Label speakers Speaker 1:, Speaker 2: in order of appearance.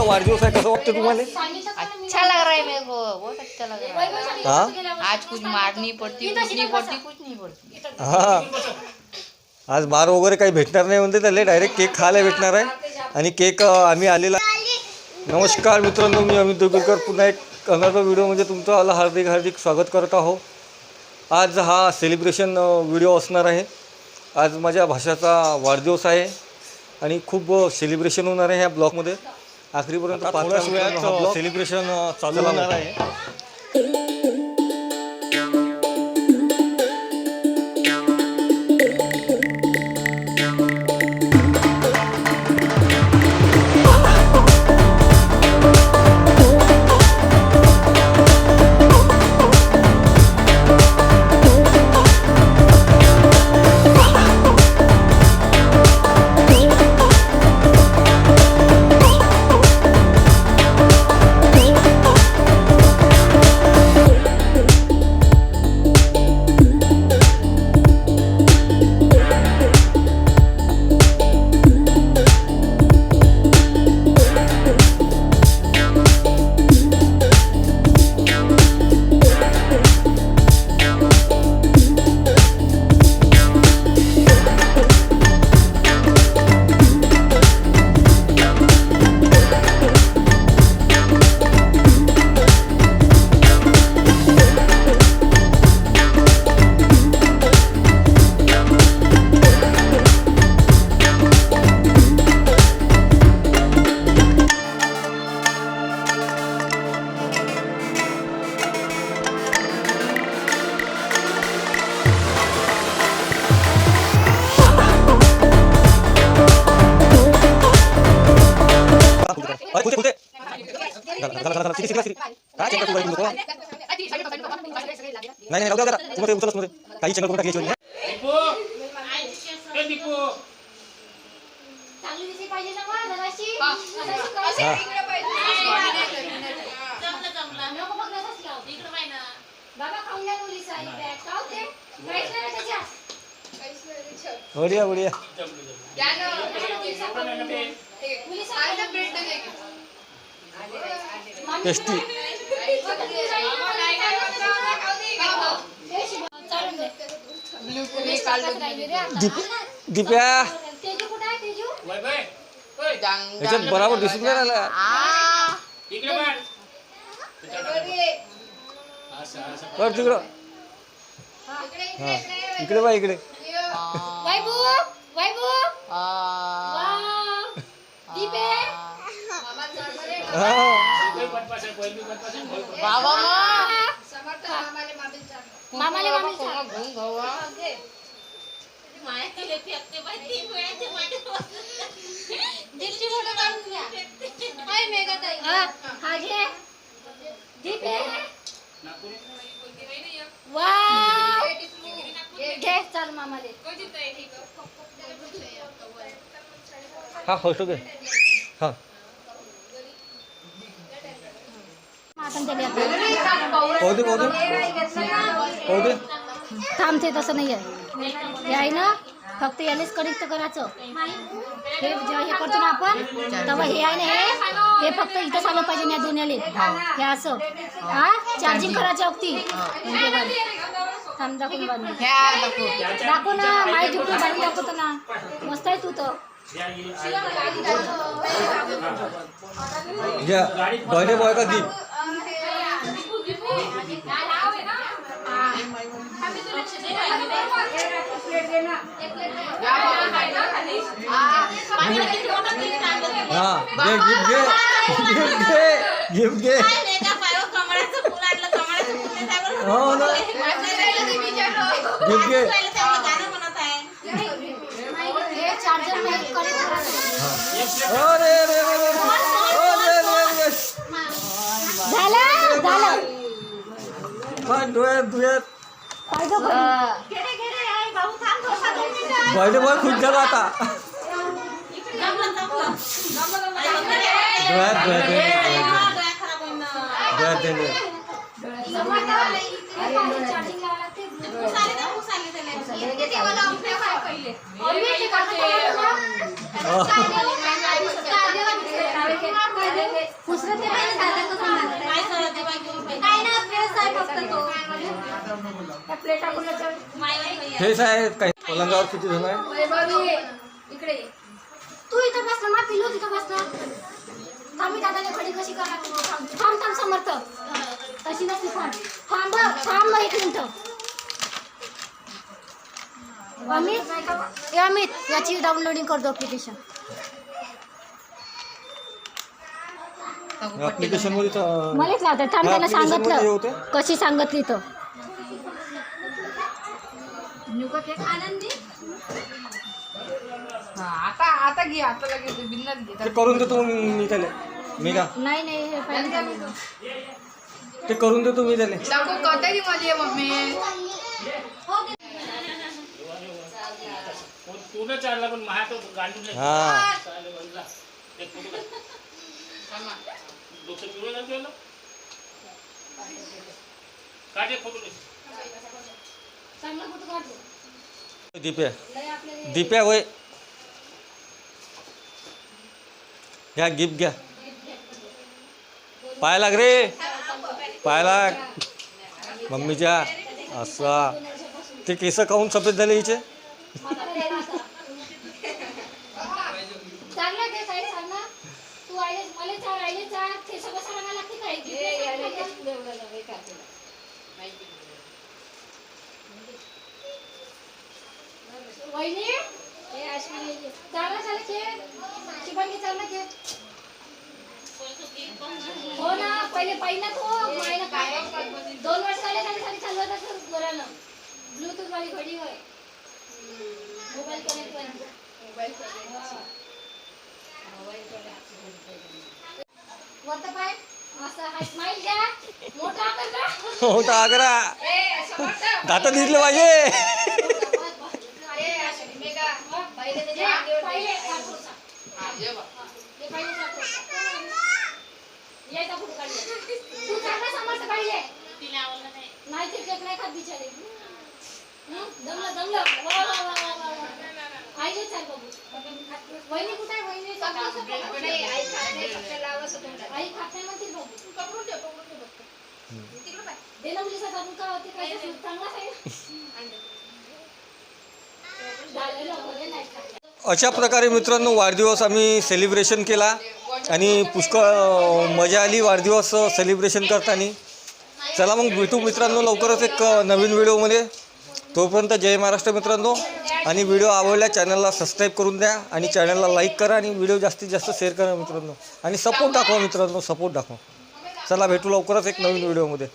Speaker 1: वाढदिवस आहे, कसं वाटतं तुम्हाला?
Speaker 2: अच्छा लग रहा है मेरे को, बहुत अच्छा लग रहा है।
Speaker 1: हाँ
Speaker 2: आज कुछ मारनी पड़ती, कुछ नहीं पड़ती, कुछ नहीं पड़ती।
Speaker 1: हां, आज मार वगैरे काही भेटणार नाही म्हणते, त्याला डायरेक्ट केक खायला भेटणार आहे. आणि केक आम्ही आलेला. नमस्कार मित्रांनो, मी अमित दुगुरकर पुन्हा एक अनदर व्हिडिओमध्ये तुमचं हार्दिक हार्दिक स्वागत करत आहो. आज हा सेलिब्रेशन व्हिडिओ असणार आहे. आज माझ्या भाषाचा वाढदिवस आहे आणि खूप सेलिब्रेशन होणार आहे ह्या ब्लॉगमध्ये. आखरीपर्यंत थोड्याच वेळात सेलिब्रेशन चालू होणार आहे. नाही राहू द्या, तुम्ही उचलच मध्ये काही चॅनल करून टाकायची. बढिया बढिया टेस्टी. दिप्या याच्यात बरोबर दिसून नाही राहिला. कर तिकडं. हां इकडे बा इकडे. हा फर्स्ट ओके. हां पाहू दे
Speaker 3: थांबते तसं नाही आहे. हे आहे ना, फक्त यालेच कनेक्ट करायचं. हे जेव्हा हे करतो ना आपण तेव्हा हे आहे ना, हे फक्त इथंच आलं पाहिजे या दोन्हीले. हे असं हा चार्जिंग करायच्या वक्ती थांब दाखवून दाखव ना. माई जिंकून बाहेर दाखवतो ना. मस्त आहे तू तर.
Speaker 1: बर्थडे बॉय का दीप. हाँ गिफ्ट घे. हो ना गिफ्ट घे. अरे डोळ्यात बर्थडे बॉय खुश झाला आता. हेच आहे काही पलंगावर किती जण आहे.
Speaker 3: तू इथं बस ना, मा पिलू तिथं बस ना. थांबी दादाने घडी कशी करा. थांब थांब समर्थ. तशी नसती थांब. थांब एक मिनिट. अमित याची डाउनलोडिंग करतो ॲप्लिकेशन.
Speaker 1: ऍप्लिकेशन मध्ये तर-
Speaker 3: मलाच लावतात. थांब त्यांना
Speaker 1: application मध्ये
Speaker 3: सांगितलं
Speaker 1: होते?
Speaker 3: कशी सांगितली तर.
Speaker 2: आता आता घे, आता लगेच बिन्नाच घे.
Speaker 1: ते करून देतो मी त्याला. मी का
Speaker 3: नाही नाही हे पाहिजे झालं.
Speaker 1: ते करून देतो मी त्याला.
Speaker 2: दाखव कथा की माझी मम्मी.
Speaker 1: हा
Speaker 3: चांगला फोटो काढतो.
Speaker 1: दिप्या दिप्या होय. घ्या गिफ्ट घ्या. पाय लाग रे, पाय लाग मम्मीच्या. असा ते केस काहून सफेद झाले हिचे.
Speaker 3: चांगला ते काही सांग ना. तू आईले मला चार आईले चार ते सगळं सांगायला लागते काय. वहिनी चालला चालला खेळ. शिवांगी चालला खेळ. हो ना पहिले पहिला तो मायला काय 2 वर्ष झाले त्याच्यासाठी चालवत असं जोरानं. ब्लूटूथ वाली घडी होय. मोबाईल कनेक्ट वरता पाय असं हाय स्माइल द्या. मोठा करला.
Speaker 1: होता आग्रा दात दिसले पाहिजे. अशा प्रकारे मित्रांनो वाढदिवस आम्ही सेलिब्रेशन केला आणि पुष्कळ मजा आली वाढदिवस सेलिब्रेशन करताना. चला मग भेटू मित्रांनो लवकरच एक नवीन व्हिडिओमध्ये. तोपर्यंत जय महाराष्ट्र मित्रांनो. आणि व्हिडिओ आवडल्या चॅनलला सबस्क्राईब करून द्या आणि चॅनलला लाईक करा आणि व्हिडिओ जास्तीत जास्त शेअर करा मित्रांनो. आणि सपोर्ट दाखवा मित्रांनो, सपोर्ट दाखवा. चला भेटू लवकरच एक नवीन व्हिडिओमध्ये.